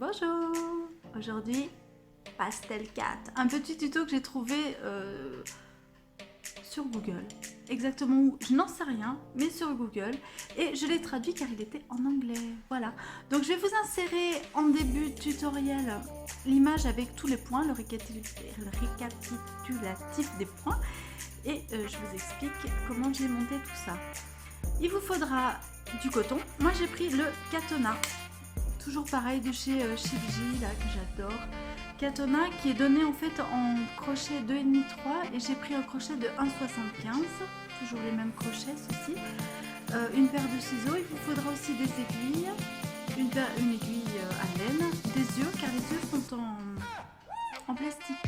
Bonjour. Aujourd'hui, Pastel Cat. Un petit tuto que j'ai trouvé sur Google. Exactement où, je n'en sais rien, mais sur Google. Et je l'ai traduit car il était en anglais. Voilà. Donc je vais vous insérer en début de tutoriel l'image avec tous les points, le récapitulatif des points. Et je vous explique comment j'ai monté tout ça. Il vous faudra du coton. Moi j'ai pris le Katona. Toujours pareil de chez Shipji, là, que j'adore. Katona qui est donné en fait en crochet 2,5-3 et j'ai pris un crochet de 1,75. Toujours les mêmes crochets, ceci. Une paire de ciseaux. Il vous faudra aussi des aiguilles. Une aiguille à laine. Des yeux, car les yeux sont en plastique.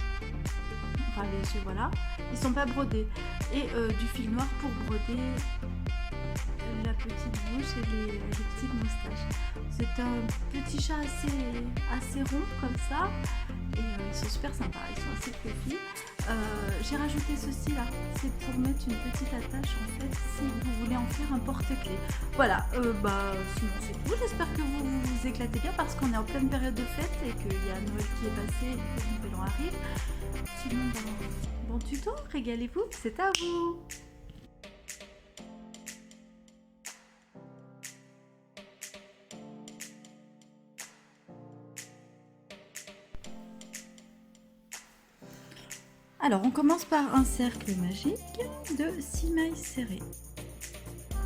Enfin les yeux, voilà. Ils sont pas brodés. Et du fil noir pour broder la petite bouche et les petites moustaches. C'est un petit chat assez rond comme ça et ils sont super sympas, ils sont assez fluffy. J'ai rajouté ceci là, c'est pour mettre une petite attache en fait si vous voulez en faire un porte-clés. Voilà, sinon c'est tout. J'espère que vous vous éclatez bien parce qu'on est en pleine période de fête et qu'il y a Noël qui est passé et que le Nouvel An arrive. Sinon, bon tuto, régalez-vous, c'est à vous. Alors, on commence par un cercle magique de 6 mailles serrées.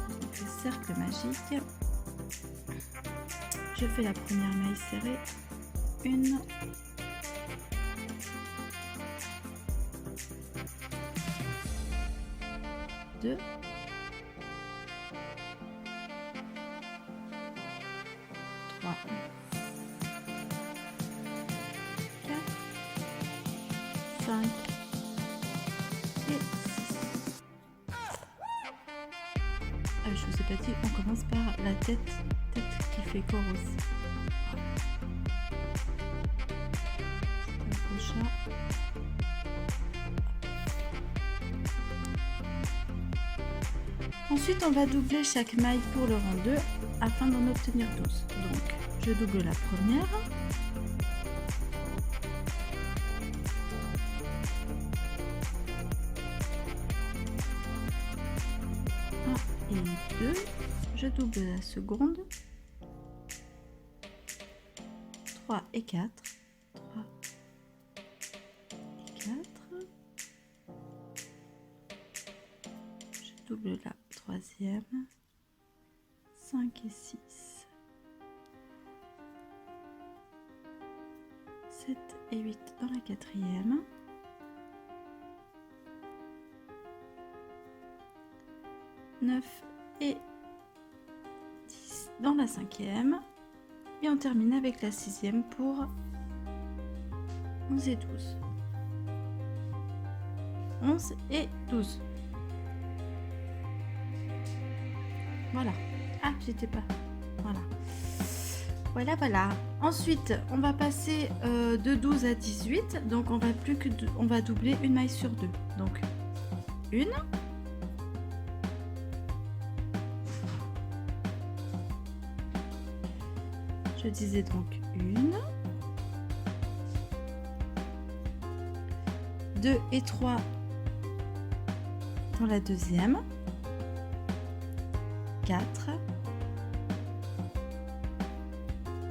Donc, le cercle magique, je fais la première maille serrée, 1, 2, 3, 4, 5, je vous ai pas dit, on commence par la tête qui fait corps aussi. C'est un gros chat. Ensuite, on va doubler chaque maille pour le rang 2 afin d'en obtenir 12. Donc, je double la première. Et 2, je double la seconde, 3 et 4, 3 et 4, je double la troisième, 5 et 6, 7 et 8 dans la quatrième, 9 et 10 dans la cinquième et on termine avec la sixième pour 11 et 12. 11 et 12. Voilà. Ah, j'étais pas. Voilà. Ensuite, on va passer de 12 à 18. Donc, on va doubler une maille sur deux. Donc, une. Je disais donc 1, 2 et 3 dans la deuxième, 4,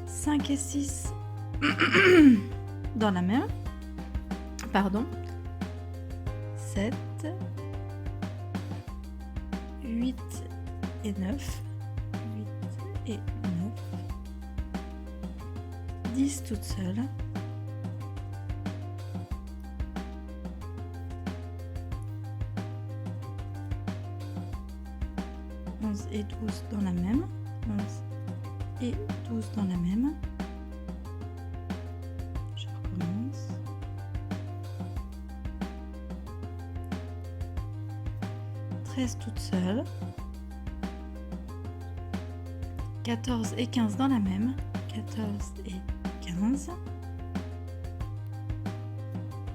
5 et 6 dans la même, 7, 8 et 9, 8 et 9, 10 toute seule, 11 et 12 dans la même, 11 et 12 dans la même, je recommence, 13 toute seule, 14 et 15 dans la même, 14 et 15,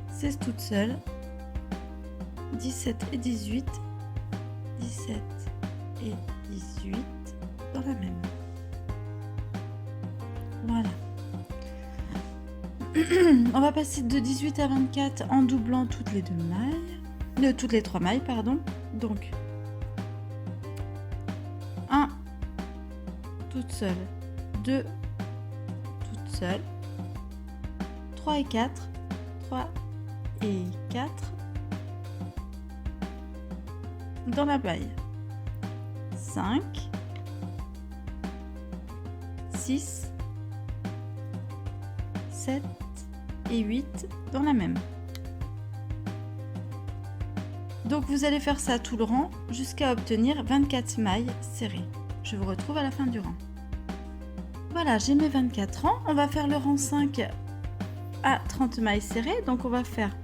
16 toute seule, 17 et 18, 17 et 18 dans la même. Voilà. On va passer de 18 à 24 en doublant toutes les deux mailles, toutes les 3 mailles, pardon. Donc 1 toute seule, 2 toute seule, 3 et 4, 3 et 4 dans la maille, 5, 6, 7 et 8 dans la même. Donc vous allez faire ça tout le rang jusqu'à obtenir 24 mailles serrées. Je vous retrouve à la fin du rang. Voilà, j'ai mes 24 rangs. On va faire le rang 5 à 30 mailles serrées. Donc on va faire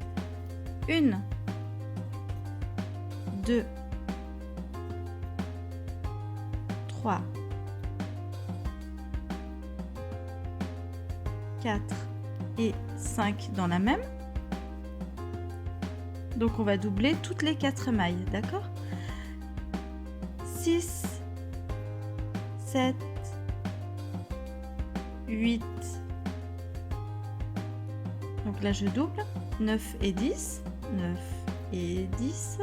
1, 2, 3, 4 et 5 dans la même. Donc on va doubler toutes les 4 mailles, d'accord? 6, 7, 8, donc là je double, 9 et 10, 9 et 10.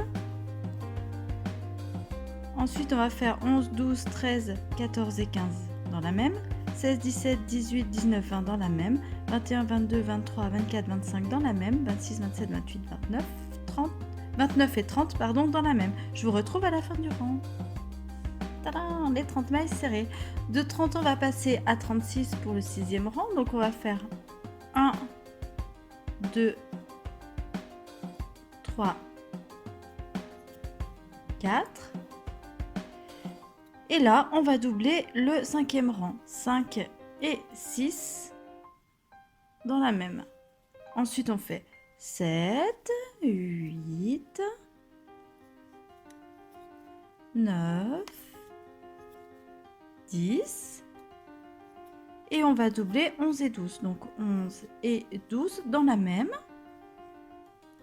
Ensuite on va faire 11, 12, 13, 14 et 15 dans la même, 16, 17, 18, 19, 20 dans la même, 21, 22, 23, 24, 25 dans la même, 26, 27, 28, 29, 30, 29 et 30 pardon, dans la même. Je vous retrouve à la fin du rang. Tadam, les 30 mailles serrées. De 30 on va passer à 36 pour le 6e rang. Donc on va faire 1, 2, 3, 4. Et là, on va doubler le 5e rang. 5 et 6 dans la même. Ensuite, on fait 7, 8, 9, 10. Et on va doubler 11 et 12. Donc 11 et 12 dans la même.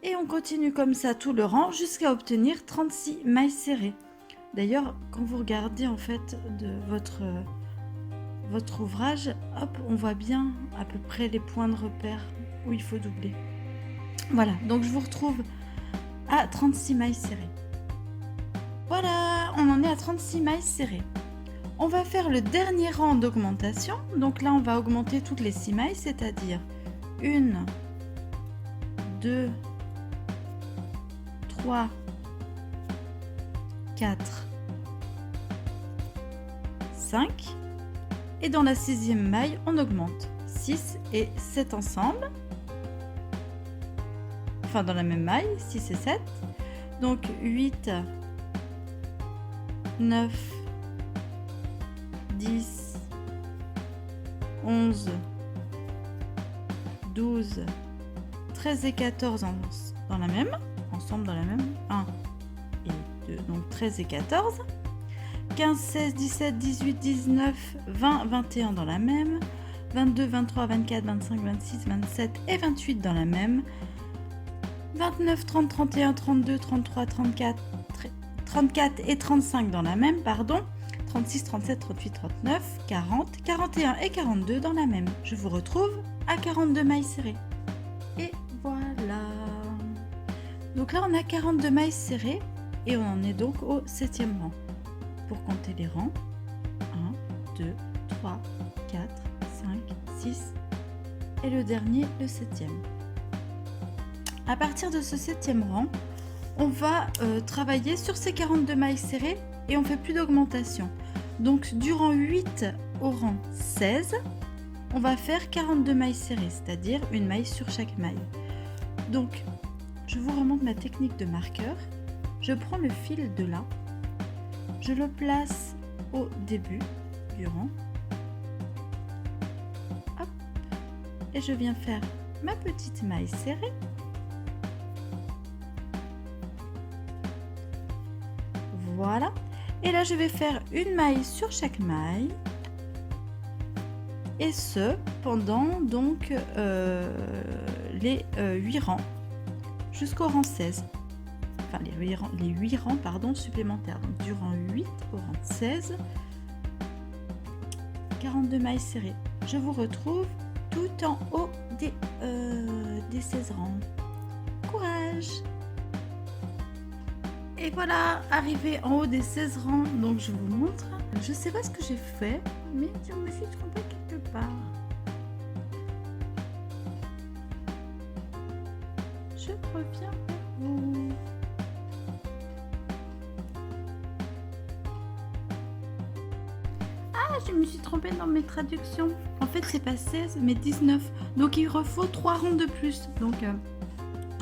Et on continue comme ça tout le rang jusqu'à obtenir 36 mailles serrées. D'ailleurs, quand vous regardez en fait de votre ouvrage, hop, on voit bien à peu près les points de repère où il faut doubler. Voilà, donc je vous retrouve à 36 mailles serrées. Voilà, on en est à 36 mailles serrées. On va faire le dernier rang d'augmentation. Donc là, on va augmenter toutes les 6 mailles, c'est-à-dire 1, 2, 3, 4, 5. Et dans la 6e maille, on augmente 6 et 7 ensemble. Enfin, dans la même maille, 6 et 7. Donc 8, 9, 10, 11, 12, 13 et 14 dans la même. Ensemble dans la même. 1 et 2, donc 13 et 14. 15, 16, 17, 18, 19, 20, 21 dans la même. 22, 23, 24, 25, 26, 27 et 28 dans la même. 29, 30, 31, 32, 33, 34 et 35 dans la même, pardon. 36, 37, 38, 39, 40, 41 et 42 dans la même. Je vous retrouve à 42 mailles serrées. Et voilà. Donc là, on a 42 mailles serrées et on en est donc au 7e rang. Pour compter les rangs, 1, 2, 3, 4, 5, 6 et le dernier, le 7e. À partir de ce 7e rang, on va travailler sur ces 42 mailles serrées et on fait plus d'augmentation. Donc du rang 8 au rang 16, on va faire 42 mailles serrées, c'est-à-dire une maille sur chaque maille. Donc je vous remonte ma technique de marqueur. Je prends le fil de là, je le place au début du rang. Hop, et je viens faire ma petite maille serrée. Voilà. Et là, je vais faire une maille sur chaque maille. Et ce, pendant donc les 8 rangs jusqu'au rang 16. Enfin, les 8 rangs pardon, supplémentaires. Donc du rang 8 au rang 16. 42 mailles serrées. Je vous retrouve tout en haut des 16 rangs. Courage! Et voilà, arrivé en haut des 16 rangs, donc je vous montre. Je sais pas ce que j'ai fait, mais je me suis trompée quelque part. Je reviens vers vous. Ah, je me suis trompée dans mes traductions. En fait, c'est pas 16, mais 19. Donc, il refaut 3 rangs de plus. Donc,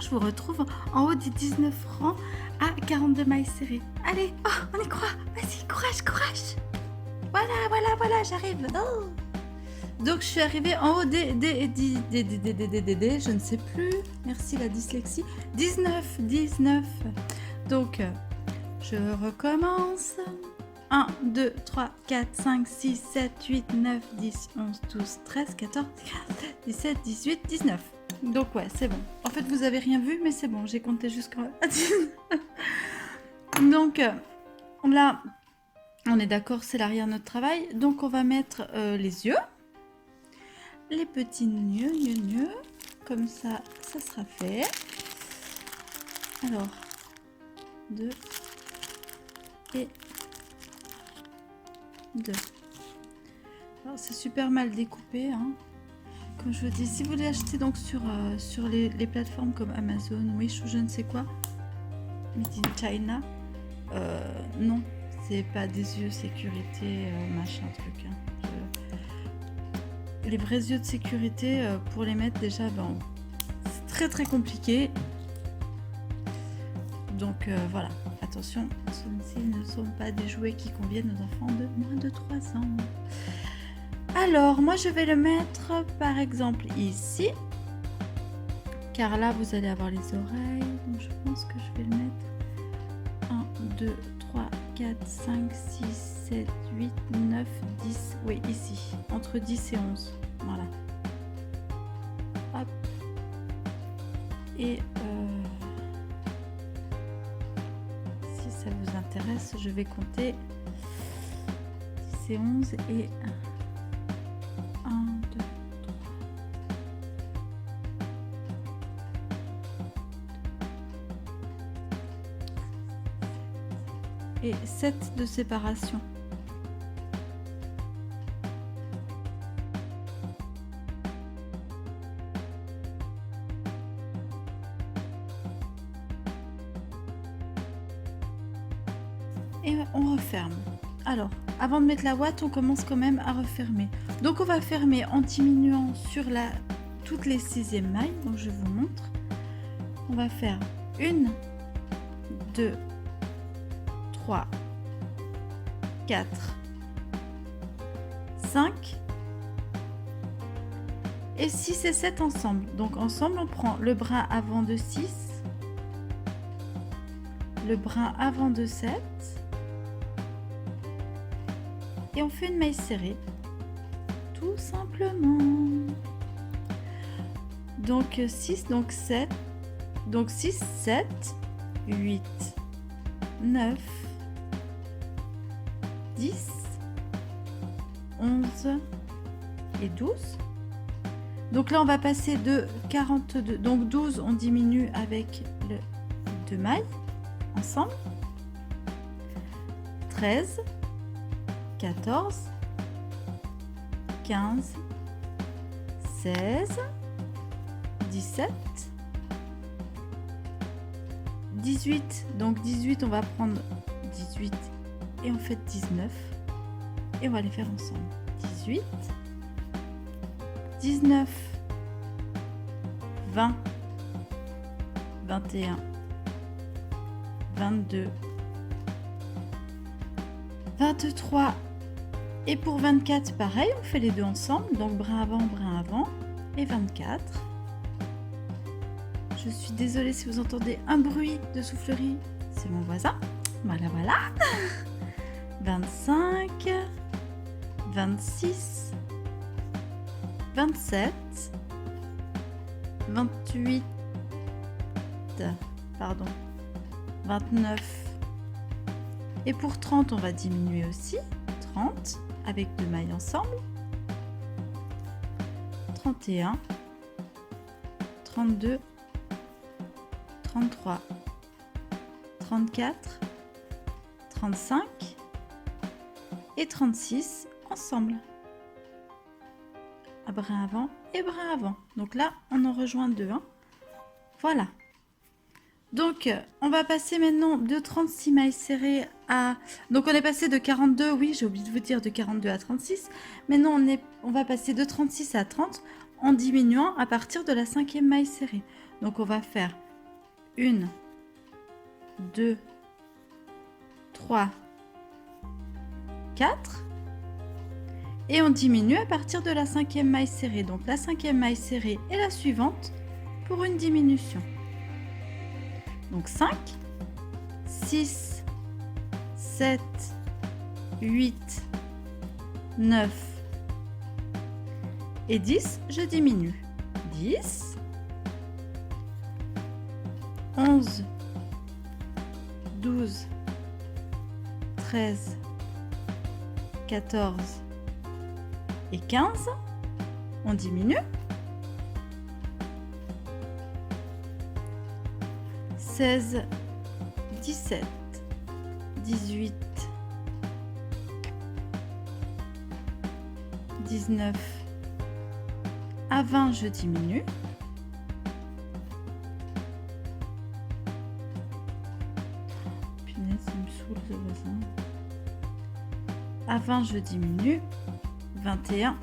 je vous retrouve en haut des 19 rangs à 42 mailles serrées. Allez, oh, on y croit. Vas-y, courage, courage. Voilà, j'arrive. Oh. Donc, je suis arrivée en haut des, je ne sais plus. Merci la dyslexie. 19. Donc, je recommence. 1, 2, 3, 4, 5, 6, 7, 8, 9, 10, 11, 12, 13, 14, 15, 17, 18, 19. Donc ouais, c'est bon. En fait, vous avez rien vu, mais c'est bon. J'ai compté jusqu'à 19. Donc là, on est d'accord, c'est l'arrière de notre travail. Donc on va mettre les yeux. Les petits nœuds. Comme ça, ça sera fait. Alors, 2 et 2. Alors c'est super mal découpé, hein. Comme je vous dis, si vous voulez acheter donc sur les plateformes comme Amazon, Wish ou je ne sais quoi, Made in China, non, c'est pas des yeux sécurité, machin truc. Hein. Les vrais yeux de sécurité, pour les mettre déjà, ben, c'est très compliqué. Donc voilà, attention, ceux-ci ne sont pas des jouets qui conviennent aux enfants de moins de 3 ans. Alors, moi je vais le mettre par exemple ici, car là vous allez avoir les oreilles, donc je pense que je vais le mettre 1, 2, 3, 4, 5, 6, 7, 8, 9, 10, oui ici, entre 10 et 11, voilà. Hop. Et si ça vous intéresse, je vais compter 10 et 11 et 1, 2, 3. Et 7 de séparation. Et on referme. Alors, avant de mettre la ouate, on commence quand même à refermer. Donc on va fermer en diminuant sur toutes les 6e mailles. Donc je vous montre. On va faire 1, 2, 3, 4, 5 et 6 et 7 ensemble. Donc ensemble, on prend le brin avant de 6, le brin avant de 7 et on fait une maille serrée, tout simplement. Donc 6, donc 7, donc 6, 7, 8, 9, 10, 11 et 12. Donc là on va passer de 42, donc 12 on diminue avec le 2 mailles ensemble, 13, 14, 15, 16, 17, 18, donc 18 on va prendre 18 et on fait 19 et on va les faire ensemble. 18, 19, 20, 21, 22, 23 et pour 24 pareil, on fait les deux ensemble, donc brin avant et 24. Je suis désolée si vous entendez un bruit de soufflerie, c'est mon voisin. Voilà. 25, 26, 27, 28, pardon, 29. Et pour 30, on va diminuer aussi. 30 avec 2 mailles ensemble. 31, 32, 33, 34, 35 et 36 ensemble. Un brin avant et brin avant. Donc là, on en rejoint deux. Hein. Voilà. Donc, on va passer maintenant de 36 mailles serrées à... Donc, on est passé de 42, oui, j'ai oublié de vous dire, de 42 à 36. Maintenant, on va passer de 36 à 30 en diminuant à partir de la 5e maille serrée. Donc, on va faire 1, 2, 3, 4. Et on diminue à partir de la 5e maille serrée. Donc, la 5e maille serrée est la suivante pour une diminution. Donc 5, 6, 7, 8, 9 et 10, je diminue. 10, 11, 12, 13, 14 et 15, on diminue. 16, 17, 18, 19, à 20, je diminue. Punaise, il me saoule ce voisin. À 20, je diminue. 21,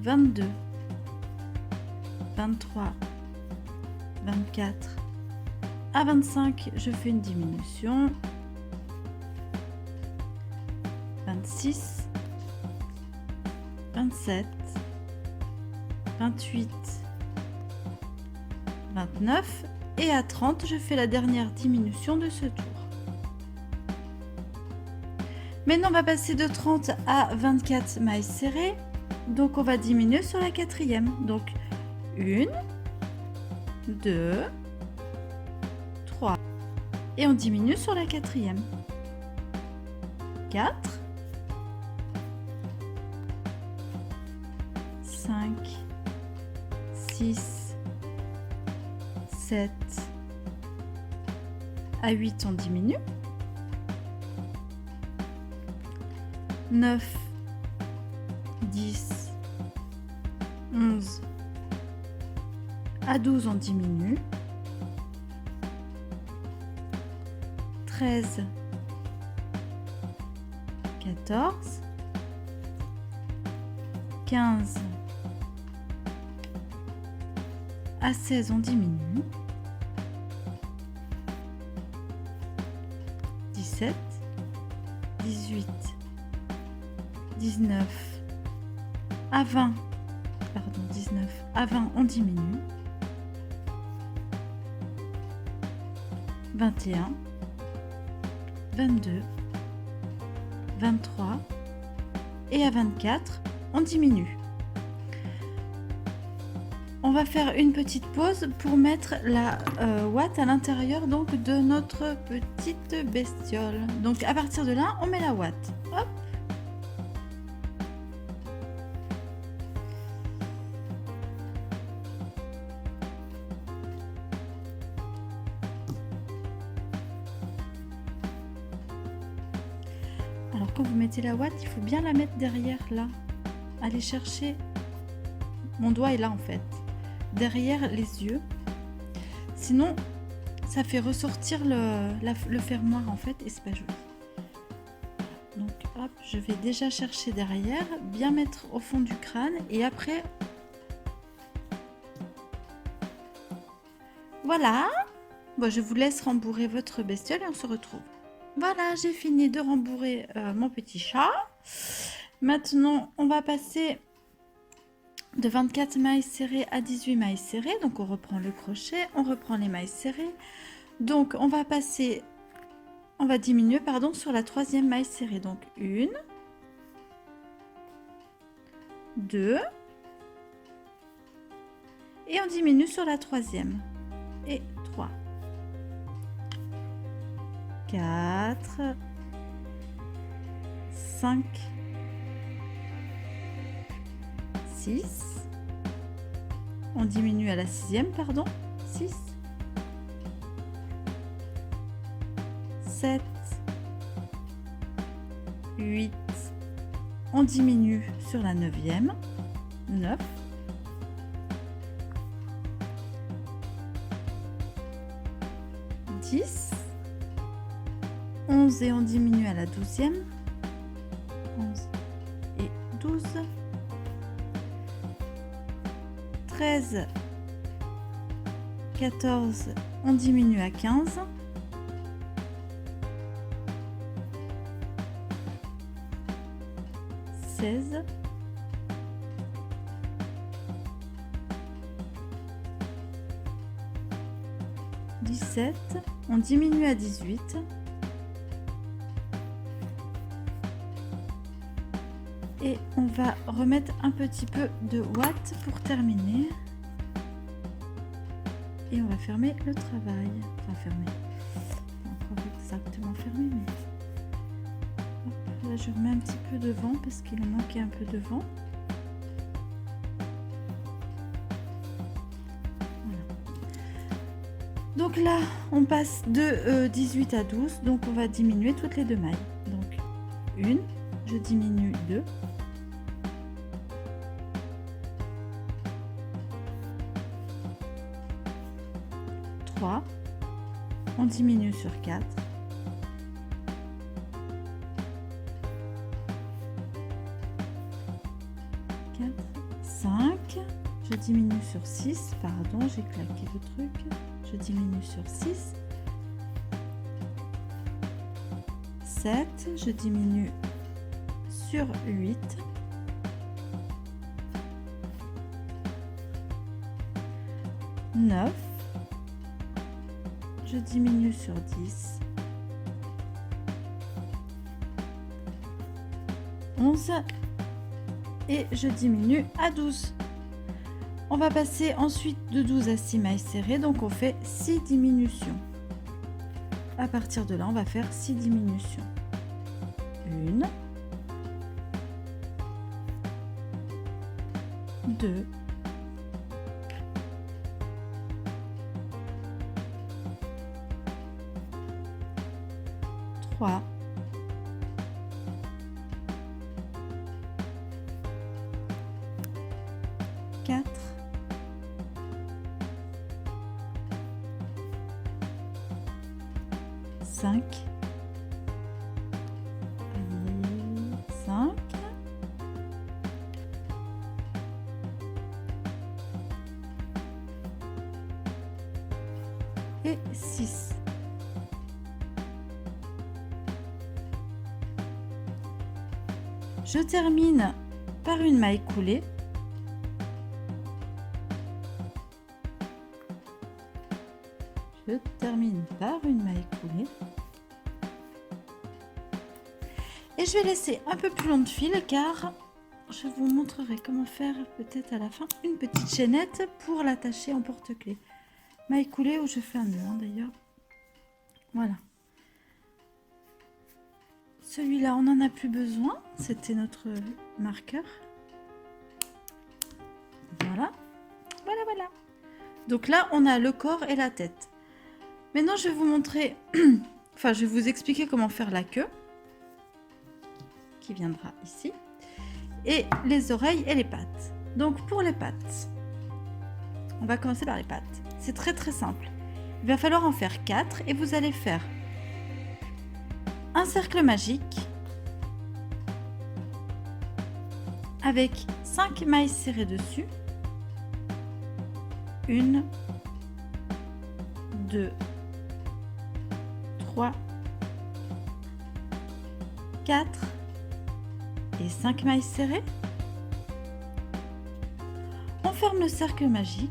22, 23, 24. À 25, je fais une diminution. 26, 27, 28, 29 et à 30, je fais la dernière diminution de ce tour. Maintenant, on va passer de 30 à 24 mailles serrées. Donc, on va diminuer sur la 4e. Donc, 1, 2, 3. Et on diminue sur la 4e. 4, 5, 6, 7, à 8, on diminue. 9, 10, 11, à 12, on diminue. 13, 14, 15, à 16, on diminue. 17, 18, 19, à 20, pardon, 19, à 20, on diminue. 21, 22, 23 et à 24, on diminue. On va faire une petite pause pour mettre la ouate à l'intérieur donc de notre petite bestiole. Donc à partir de là, on met la ouate. Hop. Alors quand vous mettez la ouate, il faut bien la mettre derrière là. Allez chercher. Mon doigt est là en fait. Derrière les yeux, sinon ça fait ressortir le fermoir en fait et c'est pas joli. Donc hop, je vais déjà chercher derrière, bien mettre au fond du crâne et après voilà. Bon, je vous laisse rembourrer votre bestiole et on se retrouve. Voilà, j'ai fini de rembourrer mon petit chat. Maintenant on va passer de 24 mailles serrées à 18 mailles serrées. Donc on reprend le crochet, on reprend les mailles serrées. Donc on va passer, on va diminuer pardon sur la 3e maille serrée. Donc 1, 2 et on diminue sur la 3e et 3, 4, 5, 6. On diminue à la 6e, pardon. 6. 7. 8. On diminue sur la 9e. 9. 10. 11 et on diminue à la 12e. 11 et 12. 13. 14. On diminue à 15. 16. 17. On diminue à 18. Et on va remettre un petit peu de watts pour terminer. Et on va fermer le travail. Enfin fermer. Pas encore exactement fermé, mais hop, là je remets un petit peu de vent parce qu'il en manquait un peu de vent. Voilà. Donc là on passe de 18 à 12, donc on va diminuer toutes les deux mailles. Donc une, je diminue 2. 3, on diminue sur 4, 4, 5, je diminue sur 6, pardon, j'ai claqué le truc, je diminue sur 6, 7, je diminue sur 8, 9, je diminue sur 10, 11 et je diminue à 12. On va passer ensuite de 12 à 6 mailles serrées, donc on fait 6 diminutions. À partir de là, on va faire 6 diminutions. 1, 2, 3, 4, 5, 5, et 6. Je termine par une maille coulée. Je termine par une maille coulée. Et je vais laisser un peu plus long de fil car je vous montrerai comment faire peut-être à la fin une petite chaînette pour l'attacher en porte-clés. Maille coulée où je fais un nœud d'ailleurs. Voilà. Celui-là, on n'en a plus besoin. C'était notre marqueur. Voilà. Voilà, voilà. Donc là, on a le corps et la tête. Maintenant, je vais vous montrer... enfin, je vais vous expliquer comment faire la queue. Qui viendra ici. Et les oreilles et les pattes. Donc, pour les pattes, on va commencer par les pattes. C'est très, très simple. Il va falloir en faire 4 et vous allez faire un cercle magique avec 5 mailles serrées dessus, 1, 2, 3, 4 et 5 mailles serrées. On ferme le cercle magique.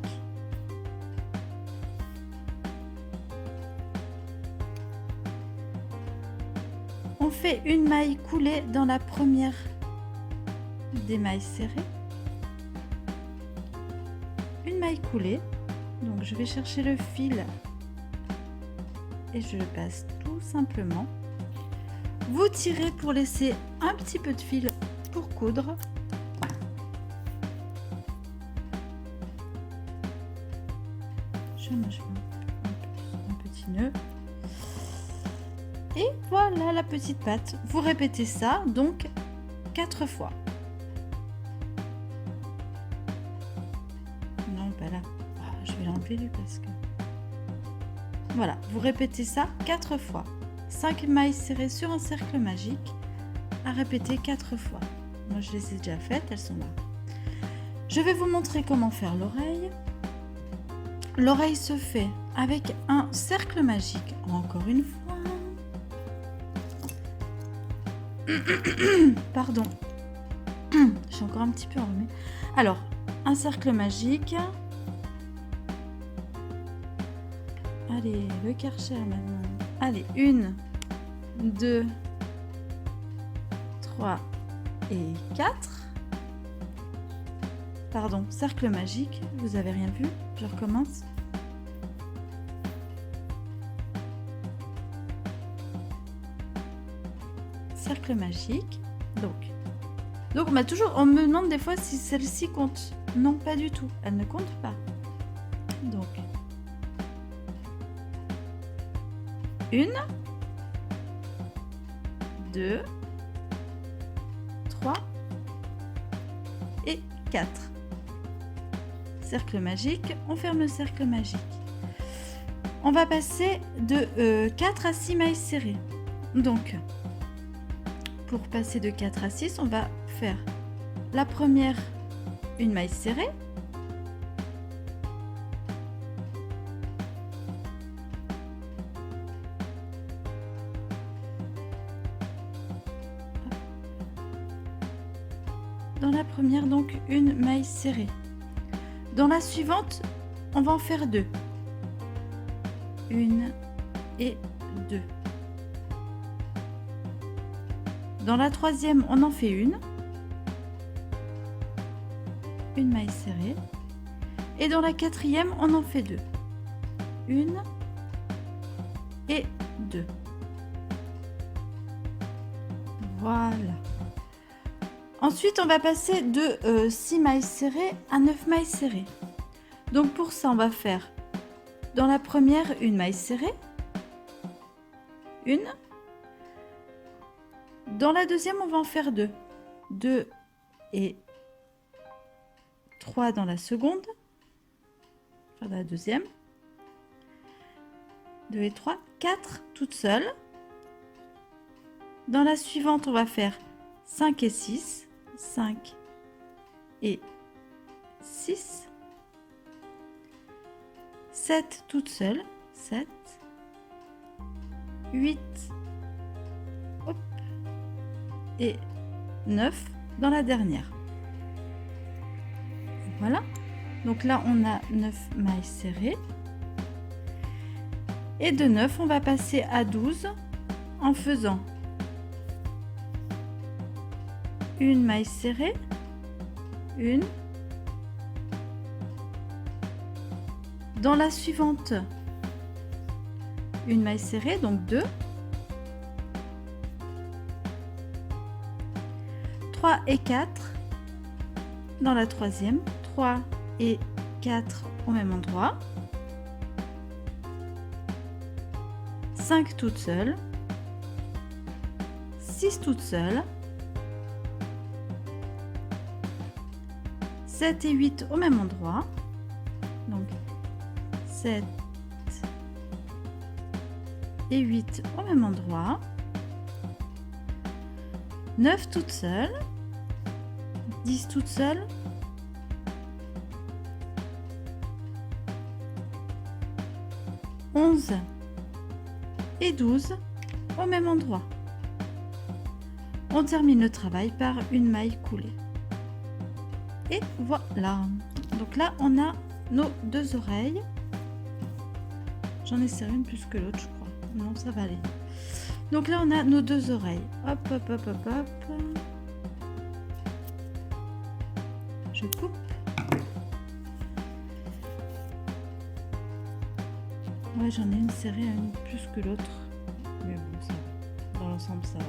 On fait une maille coulée dans la première des mailles serrées. Une maille coulée. Donc je vais chercher le fil et je le passe tout simplement. Vous tirez pour laisser un petit peu de fil pour coudre. moi je fais un petit nœud. Et voilà la petite patte. Vous répétez ça donc 4 fois. Non, pas là. Ah, je vais l'enlever lui parce que... Voilà, vous répétez ça 4 fois. 5 mailles serrées sur un cercle magique à répéter 4 fois. Moi je les ai déjà faites, elles sont là. Je vais vous montrer comment faire l'oreille. L'oreille se fait avec un cercle magique, encore une fois. Pardon, je suis encore un petit peu enrhumée. Alors, un cercle magique. Allez, le Karcher maintenant. Allez, 1, 2, 3 et 4. Pardon, cercle magique. Vous avez rien vu? Je recommence. Cercle magique. Donc on me demande des fois si celle-ci compte. Non, pas du tout. Elle ne compte pas. Donc 1, 2, 3 et 4. Cercle magique, on ferme le cercle magique. On va passer de 4 à 6 mailles serrées. Donc, pour passer de 4 à 6, on va faire la première, une maille serrée. Dans la première, donc, une maille serrée. Dans la suivante, on va en faire 2. 1 et 2. Dans la troisième, on en fait une maille serrée. Et dans la quatrième, on en fait 2. 1 et 2. Voilà. Ensuite, on va passer de 6 mailles serrées à 9 mailles serrées. Donc pour ça, on va faire dans la première une maille serrée, une. Dans la deuxième, on va en faire 2. 2 et 3 dans la seconde, enfin la deuxième. 2 et 3, 4 toutes seules. Dans la suivante, on va faire 5 et 6. 5 et 6. 7 toutes seules. 7. 8. Hop. Et 9 dans la dernière. Voilà. Donc là, on a 9 mailles serrées. Et de 9, on va passer à 12 en faisant une maille serrée, une. Dans la suivante, une maille serrée, donc 2. 3 et 4 dans la troisième, 3 et 4 au même endroit. 5 toutes seules, 6 toutes seules, 7 et 8 au même endroit, donc 7 et 8 au même endroit, 9 toutes seules, 10 toutes seules, 11 et 12 au même endroit. On termine le travail par une maille coulée. Et voilà. Donc là, on a nos 2 oreilles. J'en ai serré une plus que l'autre, je crois. Non, ça va aller. Donc là, on a nos 2 oreilles. Hop, hop, hop, hop, hop. Je coupe. Ouais, j'en ai une serrée, une plus que l'autre. Mais bon, ça va. Dans l'ensemble, ça va.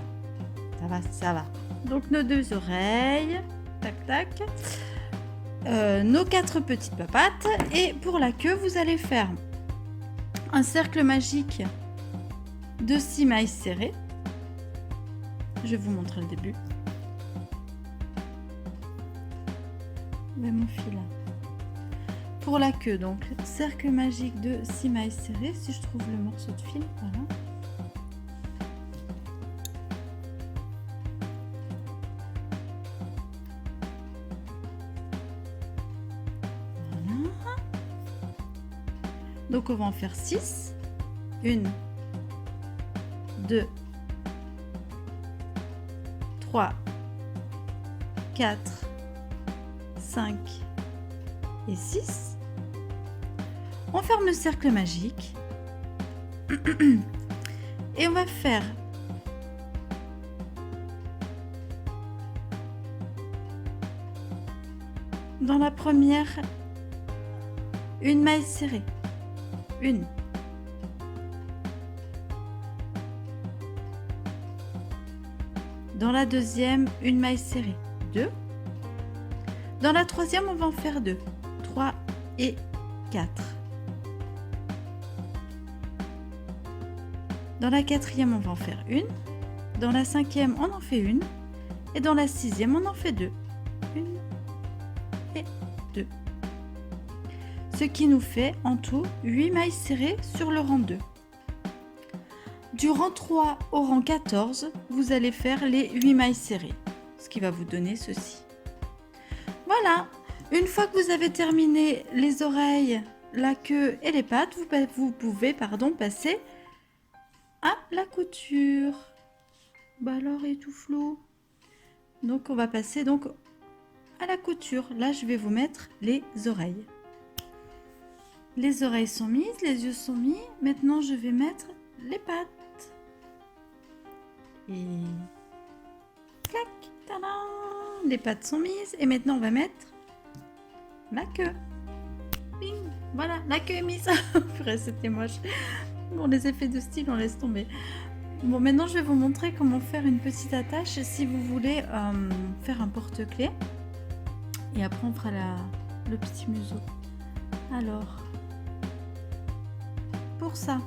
Ça va, ça va. Donc nos 2 oreilles. Tac, tac. Nos 4 petites papates. Et pour la queue, vous allez faire un cercle magique de 6 mailles serrées. Je vais vous montrer le début. Mon fil. Pour la queue, donc, cercle magique de 6 mailles serrées. Si je trouve le morceau de fil, voilà. Voilà. Donc, on va en faire 6. 1, 2, 3, 4, 5 et 6. On ferme le cercle magique et on va faire dans la première une maille serrée, une. Dans la deuxième, une maille serrée, 2. Dans la troisième, on va en faire 2, 3 et 4. Dans la quatrième, on va en faire une. Dans la cinquième, on en fait une. Et dans la sixième, on en fait 2. 1 et 2. Ce qui nous fait en tout 8 mailles serrées sur le rang 2. Du rang 3 au rang 14, vous allez faire les 8 mailles serrées, ce qui va vous donner ceci. Voilà, une fois que vous avez terminé les oreilles, la queue et les pattes, vous pouvez passer à la couture. Bah alors, il est tout flou. Donc, on va passer donc à la couture. Là, je vais vous mettre les oreilles. Les oreilles sont mises, les yeux sont mis. Maintenant, je vais mettre les pattes. Et clac, tadam, les pattes sont mises. Et maintenant, on va mettre la queue. Bing, voilà, la queue est mise. Purée, c'était moche. Bon, les effets de style, on laisse tomber. Bon, maintenant, je vais vous montrer comment faire une petite attache si vous voulez faire un porte-clés. Et après, on fera le petit museau. Alors, pour ça,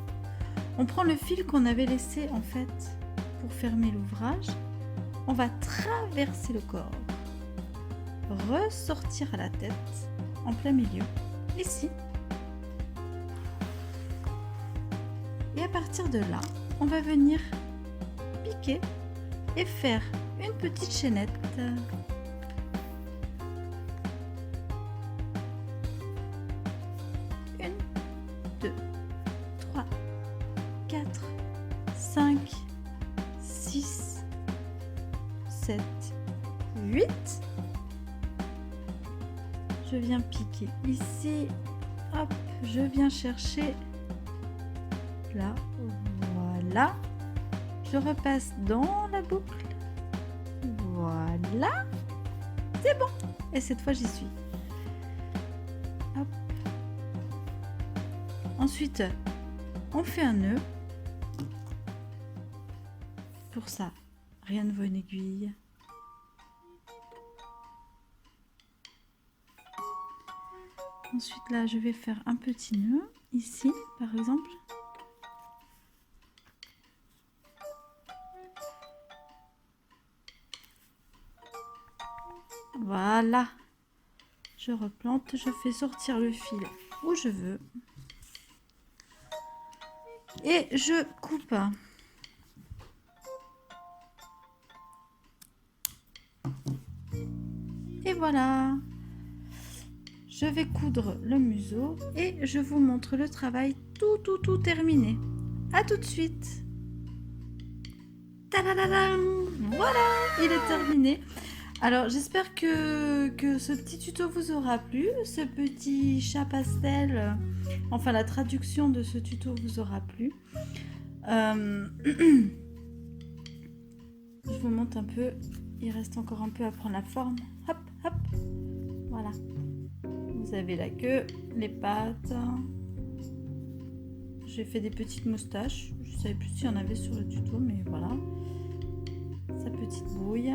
on prend le fil qu'on avait laissé en fait pour fermer l'ouvrage. On va traverser le corps, ressortir à la tête, en plein milieu, ici. Et à partir de là, on va venir piquer et faire une petite chaînette. 1, 2, 3, 4, 5, 6, 7, 8. Je viens piquer ici. Hop, je viens chercher là. Voilà. Je repasse dans la boucle. Voilà. C'est bon. Et cette fois, j'y suis. Hop. Ensuite, on fait un nœud. Pour ça, rien ne vaut une aiguille. Ensuite, là, je vais faire un petit nœud, ici, par exemple. Voilà. Je replante, je fais sortir le fil où je veux. Et je coupe. Et voilà. Je vais coudre le museau et je vous montre le travail tout terminé. À tout de suite. Tadadadam. Voilà, il est terminé. Alors, j'espère que ce petit tuto vous aura plu. Ce petit chat pastel, enfin la traduction de ce tuto vous aura plu. Je vous montre un peu. Il reste encore un peu à prendre la forme. Hop, hop. Voilà. Vous avez la queue, les pattes. J'ai fait des petites moustaches. Je ne savais plus s'il y en avait sur le tuto, mais voilà. Sa petite bouille.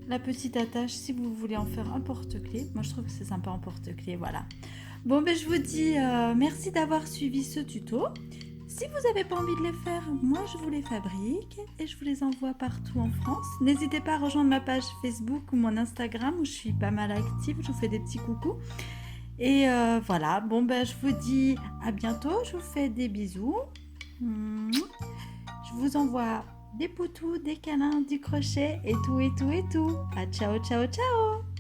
la petite attache si vous voulez en faire un porte-clés. Moi je trouve que c'est sympa en porte-clés, voilà. Bon ben je vous dis merci d'avoir suivi ce tuto. Si vous n'avez pas envie de les faire, moi je vous les fabrique et je vous les envoie partout en France. N'hésitez pas à rejoindre ma page Facebook ou mon Instagram où je suis pas mal active, je vous fais des petits coucous. Et voilà, bon ben je vous dis à bientôt, je vous fais des bisous. Je vous envoie des poutous, des câlins, du crochet et tout et tout et tout. Ah, ciao ciao ciao.